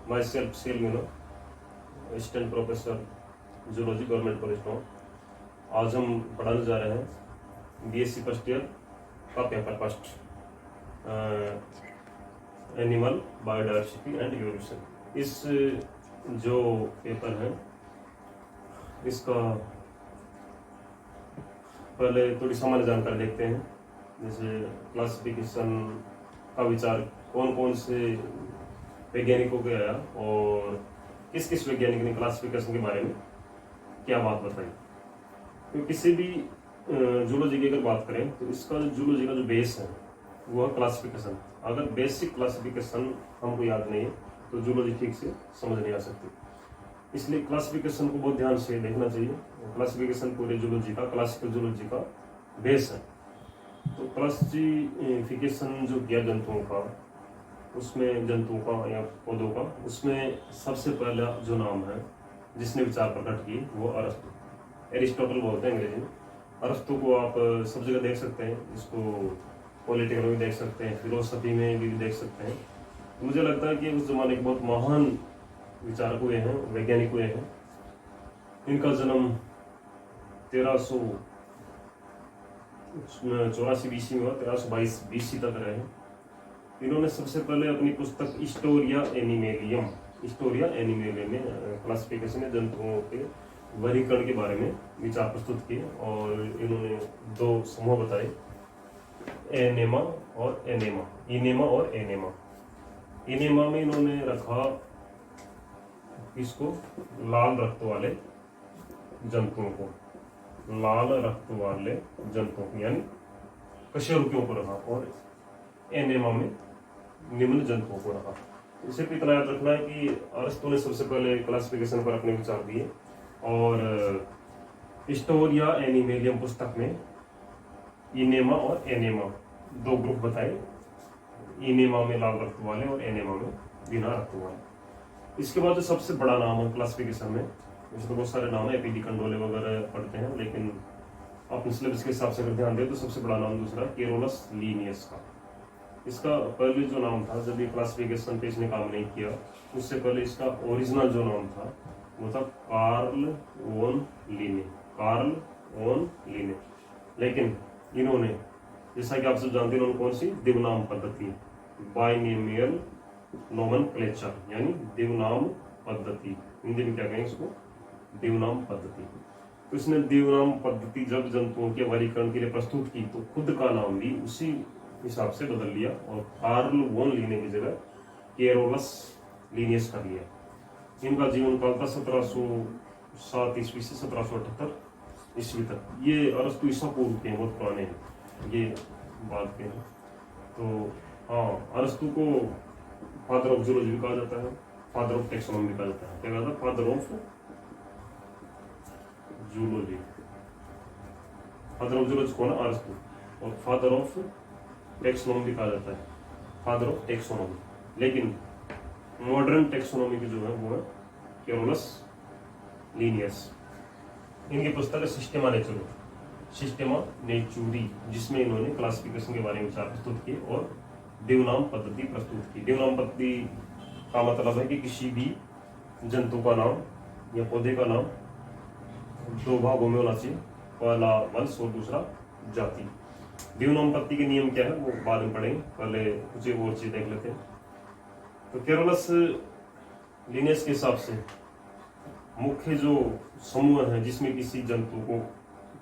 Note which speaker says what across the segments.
Speaker 1: My self सेल मीनो, assistant professor zoology, government college town. आज हम पढ़ाने जा रहे हैं बीएससी फर्स्ट ईयर का paper first, animal biodiversity and evolution. इस जो पेपर है इसका पहले थोड़ी सामान्य जानकारी देखते हैं। जैसे क्लासिफिकेशन का विचार कौन कौन से वैज्ञानिकों को आया और किस किस वैज्ञानिक ने क्लासिफिकेशन के बारे में क्या बात बताई। तो किसी भी जूलॉजी की अगर बात करें तो इसका जूलॉजी का जो बेस है वो है क्लासिफिकेशन। अगर बेसिक क्लासिफिकेशन हमको याद नहीं है तो जूलॉजी ठीक से समझ नहीं आ सकती। इसलिए क्लासिफिकेशन को बहुत ध्यान से देखना चाहिए। क्लासिफिकेशन पूरे जूलॉजी का, क्लासिकल जूलॉजी का बेस है। तो क्लासिफिकेशन जो किया जंतुओं का, उसमें जंतुओं का या पौधों का, उसमें सबसे पहला जो नाम है जिसने विचार प्रकट की वो अरस्तु, एरिस्टोटल बोलते हैं अंग्रेजी में। अरस्तु को आप सब जगह देख सकते हैं, इसको पॉलिटिकल में भी देख सकते हैं, फिलोसफी में भी देख सकते हैं। तो मुझे लगता है कि उस जमाने के बहुत महान विचारक हुए हैं, वैज्ञानिक हुए हैं। इनका जन्म 1384 बीसी में हुआ, 1322 बीसी तक रहे। इन्होंने सबसे पहले अपनी पुस्तक हिस्टोरिया एनिमेलियम में क्लासिफिकेशन में जंतुओं के वर्गीकरण के बारे में विचार प्रस्तुत किए और इन्होंने दो समूह बताए, इनेमा और एनेमा। इनेमा में इन्होंने रखा इसको लाल रक्त वाले जंतुओं को, यानी कशेरुकियों को रखा, और एनेमा में निम्न जंतुओं को रखा। इसे भी इतना याद रखना है कि अरस्तु ने सबसे पहले क्लासिफिकेशन पर अपने विचार दिए और हिस्टोरिया एनिमेलियम पुस्तक में इनेमा और एनेमा दो ग्रुप बताए, इनेमा में लाल रक्त वाले और एनेमा में बिना रक्त वाले। इसके बाद जो सबसे बड़ा नाम है क्लासिफिकेशन में, वैसे तो बहुत सारे नाम है, एपीडी कंडोले वगैरह पढ़ते हैं, लेकिन अपने सिलेबस के हिसाब से अगर ध्यान दें तो सबसे बड़ा नाम दूसरा केरोलस लीनियस का। इसका पहले जो नाम था, जब ये क्लासिफिकेशन पे इसने काम नहीं किया, उससे पहले इसका ओरिजिनल जो नाम था वो था कार्ल वोन लीने। लेकिन इन्होंने, जैसा कि आप सब जानते हैं, इन्होंने कौन सी दिवनाम पद्धति, बाइनोमियल नोमेनक्लेचर, यानी दिवनाम पद्धति, हिंदी में क्या कहेंगे इसको, दिवनाम पद्धति। तो इसने दिवनाम पद्धति जब जंतुओं के वर्गीकरण के लिए प्रस्तुत की तो खुद का नाम भी उसी हिसाब से बदल लिया और कार्ल वोन लीने की जगह केरोलस लीनियस कर लिया। इनका जीवन काल था 1707 ईस्वी से 1778 ईस्वी तक। ये अरस्तु ईसा पूर्व के हैं, बहुत पुराने हैं, ये बात के हैं। तो हाँ, अरस्तु को फादर ऑफ जूलॉजी भी कहा जाता है, फादर ऑफ टेक्सोनॉमी भी कहा जाता है। क्या कहता है? Father of zoology. Father of zoology कौन है? अरस्तु। और फादर ऑफ टेक्सोनॉमी भी कहा जाता है, फादर ऑफ टेक्सोनॉमी। लेकिन मॉडर्न टेक्सोनॉमी की जो है वो है केरोलस लीनियस। इनकी पुस्तक है सिस्टेमा नेचुरी, जिसमें इन्होंने क्लासिफिकेशन के बारे में विचार प्रस्तुत किए और दिवनाम पद्धति प्रस्तुत की। दिवनाम पद्धति का मतलब है कि किसी भी जंतु का नाम या पौधे का नाम दो भागों में होना चाहिए, पहला वंश और दूसरा जाति। दिवनाम पद्धति के नियम क्या है वो बाद में पढ़ेंगे, पहले कुछ और चीज देख लेते हैं। तो केरोलस लीनियस के हिसाब से मुख्य जो समूह है जिसमें किसी जंतु को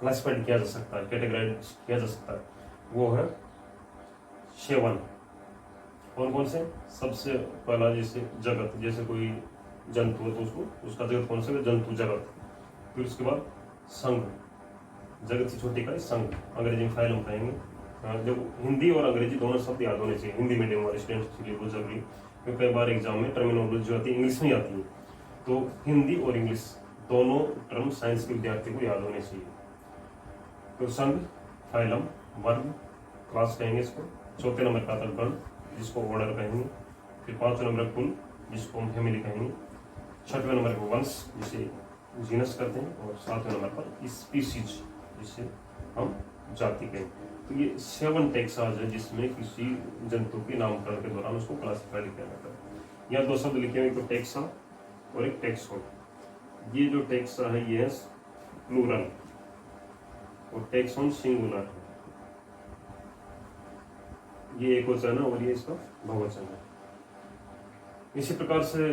Speaker 1: क्लासिफाइड किया जा सकता है, कैटेगराइज किया जा सकता है, वो है 7। कौन कौन से? सबसे पहला जैसे जगत, जैसे कोई जंतु है तो उसका जगत कौन सा है? जंतु जगत। फिर उसके बाद संघ, जगत से छोटी का संघ, अंग्रेजी में फाइलम कहेंगे। जब हिंदी और अंग्रेजी दोनों शब्द याद होने चाहिए, हिंदी मीडियम वाले स्टूडेंट्स के लिए बहुत जरूरी, क्योंकि कई बार एग्जाम में टर्मिनोलॉजी जो आती है इंग्लिश में आती है, तो हिंदी और इंग्लिश दोनों टर्म साइंस के विद्यार्थी को याद होने चाहिए। तो संघ, फाइलम, वर्ग, क्लास कहेंगे इसको। चौथे नंबर का आता है गण, जिसको ऑर्डर कहेंगे। फिर 5वें नंबर कुल, जिसको हम फैमिली कहेंगे। 6वें नंबर को वंश, जिसे जीनस करते हैं। और 7वें नंबर पर स्पीसीज, जिसे हम जाति कहेंगे। तो ये 7 टेक्सास है जिसमें किसी जंतु के नामकरण के दौरान उसको क्लासिफाइड किया जाता है। यहाँ दो शब्द लिखे हुए, एक तो टेक्सा और एक टेक्सोन। ये जो टेक्सा है ये है प्लूरल और टेक्सोन सिंगुलर है। ये एक वचन है और ये इसका बहुवचन है। इसी प्रकार से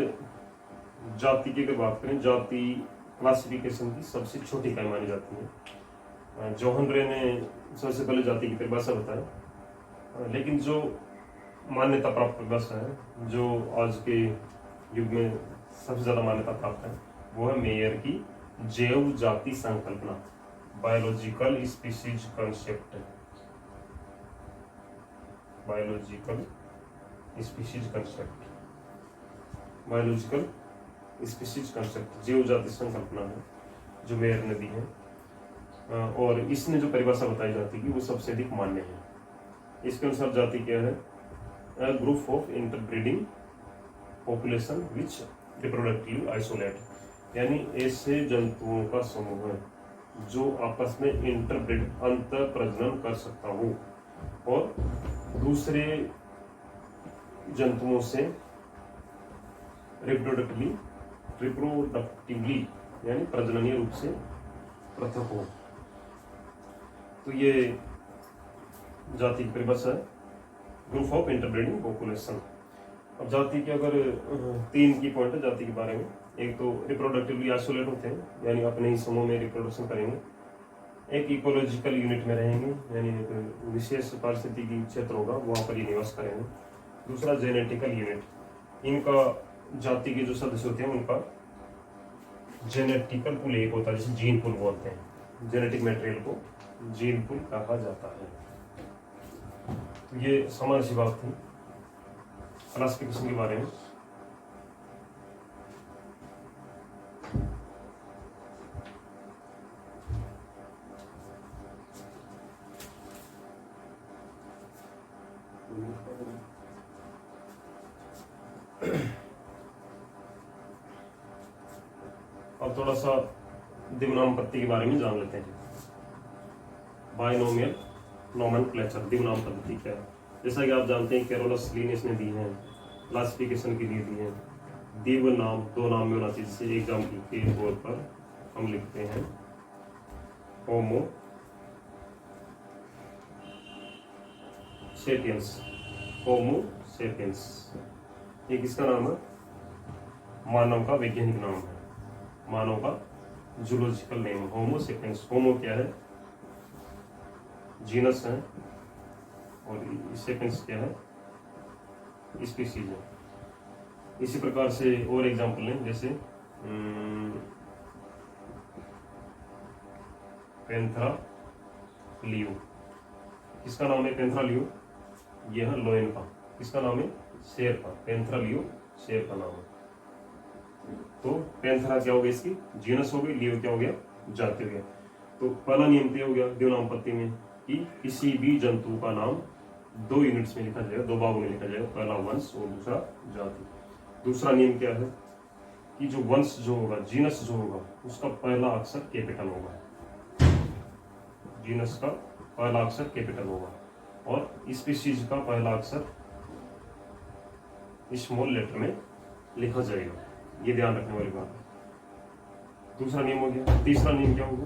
Speaker 1: जाति की अगर बात करें, जाति क्लासिफिकेशन की सबसे छोटी इकाई मानी जाती है। जोहन रे ने सबसे पहले जाति की परिभाषा बताया, लेकिन जो मान्यता प्राप्त परिभाषा है, जो आज के युग में सबसे ज्यादा मान्यता प्राप्त है, वो है मेयर की जैव जाति संकल्पना, biological species concept. Biological species concept, biological species concept जैव जाति संकल्पना है जो मेयर ने दी है। और इसने जो परिभाषा बताई जाती है वो सबसे अधिक मान्य है। इसके अनुसार जाति क्या है? A group of interbreeding population which reproductively isolate, यानी ऐसे जंतुओं का समूह है जो आपस में इंटरब्रीड अंतर प्रजनन कर सकता हो और दूसरे जंतुओं से रिप्रोडक्टिवली यानी प्रजननीय रूप से पृथक हो। तो ये जाति की परिभाषा है, ग्रुप ऑफ इंटरब्रीडिंग पॉपुलेशन। अब जाति के अगर 3 की पॉइंट है जाति के बारे में। एक तो रिप्रोडक्टिवली आइसोलेट होते हैं, यानी अपने ही समूह में रिप्रोडक्शन करेंगे। एक इकोलॉजिकल यूनिट में रहेंगे, यानी एक विशेष पारिस्थितिकी क्षेत्र होगा वहाँ पर ये निवास करेंगे। दूसरा जेनेटिकल यूनिट, इनका जाति के जो सदस्य होते हैं उनका जेनेटिकल पूल एक होता है, जिसे जीन पूल बोलते हैं। जेनेटिक मटेरियल को जीन पूल कहा जाता है। तो ये सामान्य सी बात थी क्लासिफिकेशन के बारे में। अब थोड़ा सा द्विनामपत्ति के बारे में जान लेते हैं। बाइनोमियल नोमेनक्लेचर, द्विनाम पद्धति क्या है? जैसा कि आप जानते हैं कैरोलस लिनियस ने दी है क्लासिफिकेशन के लिए दी है। द्विव नाम 2 नाम में होना चाहिए। जैसे एग्जाम्पल के तौर पर हम लिखते हैं होमो सेपियंस, होमो सेपियंस। ये किसका नाम है? मानव का वैज्ञानिक नाम है, मानव का जूलॉजिकल नेम होमो सेपियंस। होमो क्या है? जीनस है, और सेपियंस क्या है? स्पीशीज है। इसी प्रकार से और एग्जांपल लें, जैसे पेंथरा लियो, किसका नाम है? पेंथरा लियो, यह है लोयन का। किसका नाम है? शेर का। पेंथरा लियो शेर का नाम है। तो पेंथरा क्या हो गया? इसकी जीनस हो गई, लियो क्या हो गया? जाति हो गया। तो पहला नियम क्या हो गया द्विनामपत्ति में कि किसी भी जंतु का नाम 2 यूनिट्स में लिखा जाएगा, 2 भागों में लिखा जाएगा, पहला वंश और दूसरा जाति। दूसरा नियम क्या है कि जो वंश जो होगा, जीनस जो होगा, उसका पहला अक्षर कैपिटल होगा। जीनस का पहला अक्षर कैपिटल होगा और स्पीशीज का पहला अक्षर स्मॉल लेटर में लिखा जाएगा। ये ध्यान रखने वाली बात है। दूसरा नियम हो गया। तीसरा नियम क्या होगा?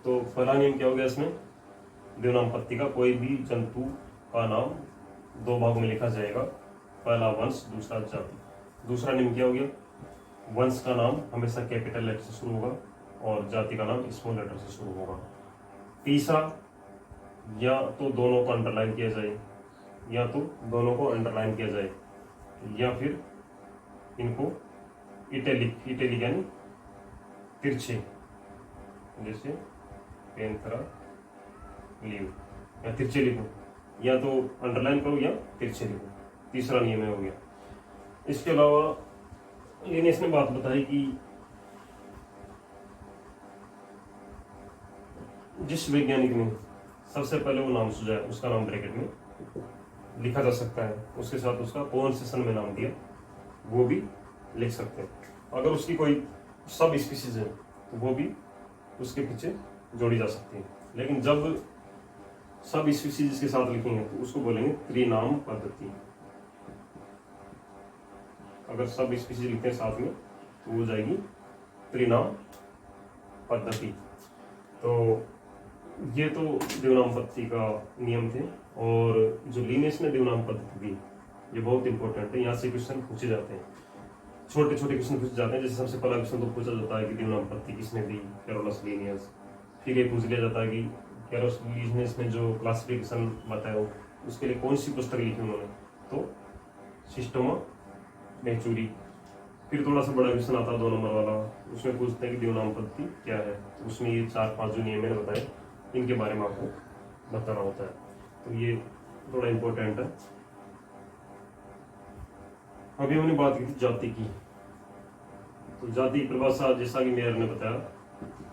Speaker 1: तो पहला नियम क्या हो गया इसमें? द्विनामपत्ति का कोई भी जंतु का नाम 2 भागों में लिखा जाएगा, पहला वंश दूसरा जाति। दूसरा नियम क्या हो गया? वंश का नाम हमेशा कैपिटल लेटर से शुरू होगा और जाति का नाम स्मॉल लेटर से शुरू होगा। तीसरा, या तो दोनों को अंडरलाइन किया जाए, या तो दोनों को अंडरलाइन किया जाए, या फिर इनको इटैलिक यानी तिरछे, जैसे पेंथरा लियो, या तिरछे लिखो, या तो अंडरलाइन करो या तिरछे लिखो। तीसरा नियम हो गया। इसके अलावा लिनियस ने बात बताई कि जिस वैज्ञानिक ने सबसे पहले वो नाम सुझाया उसका नाम ब्रैकेट में लिखा जा सकता है, उसके साथ उसका कौन सेशन में नाम दिया वो भी लिख सकते हैं। अगर उसकी कोई सब स्पीशीज है तो वो भी उसके पीछे जोड़ी जा सकती है। लेकिन जब सब स्पीसीज के साथ लिखेंगे तो उसको बोलेंगे त्रिनाम पद्धति। अगर सब स्पीसीज लिखते हैं साथ में तो हो जाएगी त्रिनाम पद्धति। तो ये तो देवनाम पद्धति का नियम थे। और जो लिनेस ने देवनाम पद्धति दी ये बहुत इंपॉर्टेंट है। यहाँ से क्वेश्चन पूछे जाते हैं, छोटे छोटे क्वेश्चन पूछे जाते हैं। जैसे सबसे पहला क्वेश्चन तो पूछा जाता है कि देवनाम पद्धति किसने दी, कैरोलस लिनियस। फिर ये पूछ लिया जाता है कि कैरोलस लिनियस ने जो क्लासिफिकेशन बताया उसके लिए कौन सी पुस्तक लिखी उन्होंने, तो सिस्टमा मैचुरी। फिर थोड़ा सा बड़ा क्वेश्चन आता है 2 नंबर वाला, उसमें पूछते हैं कि देवनाम पद्धति क्या है। तो उसमें ये 4-5 जो नियम मैंने बताए इनके बारे में आपको बताना होता है। तो ये थोड़ा इम्पोर्टेंट है। अभी हमने बात की थी जाति की। तो जाति की परिभाषा जैसा कि मेयर ने बताया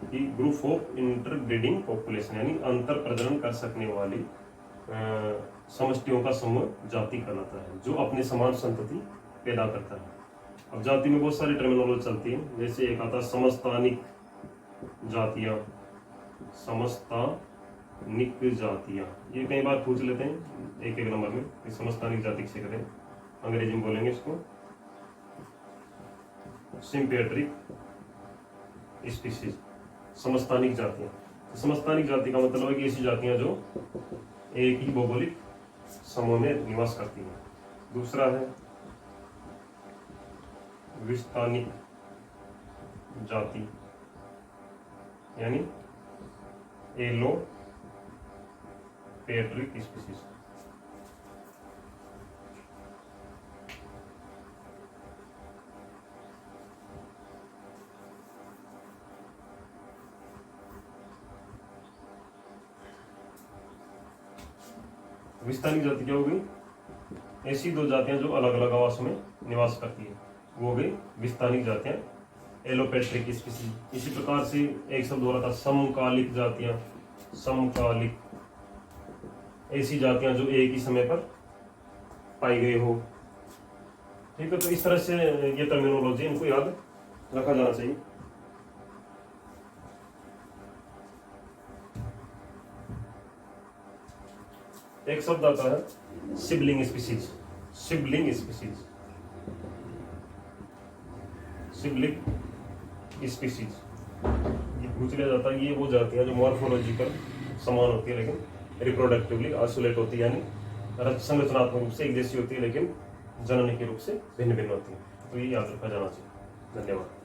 Speaker 1: कि ग्रुप ऑफ इंटरब्रीडिंग पॉपुलेशन, यानी अंतर प्रजनन कर सकने वाली समष्टियों का समूह जाति कहलाता है, जो अपने समान संतति पैदा करता है। अब जाति में बहुत सारी टर्मिनोलॉजी चलती है। जैसे एक आता है समस्थानिक जातियां, समस्थानिक जातियां, ये कई बार पूछ लेते हैं एक नंबर में कि समस्थानिक जाति किसे कहते हैं। अंग्रेजी में बोलेंगे इसको सिम्पेट्रिक स्पीसीज, समस्थानिक जातियां। तो समस्थानिक जाति का मतलब है कि ऐसी जातियां जो एक ही भौगोलिक समूह में निवास करती हैं। दूसरा है विस्तानिक जाति, यानी एलोपेट्रिक स्पीसीज। विस्तानिक जाति क्या हो गई, ऐसी 2 जातियां जो अलग अलग आवास में निवास करती है, वो हो गई विस्तानिक जातियां, एलोपेट्रिक स्पीसीज। इसी प्रकार से एक शब्द हो रहा था समकालिक जातियां, समकालिक, ऐसी जातियां जो एक ही समय पर पाई गई हो। ठीक है, तो इस तरह से ये टर्मिनोलॉजी इनको याद रखा जाना चाहिए। एक शब्द आता है sibling species, sibling species, sibling species. ये पूछ लिया जाता है ये वो जातियां जो मॉर्फोलॉजिकल समान होती है लेकिन रिप्रोडक्टिवली आइसोलेट होती है, यानी संरचनात्मक रूप से एक जैसी होती है लेकिन जननी के रूप से भिन्न भिन्न होती है। तो ये याद रखा जाना चाहिए। धन्यवाद।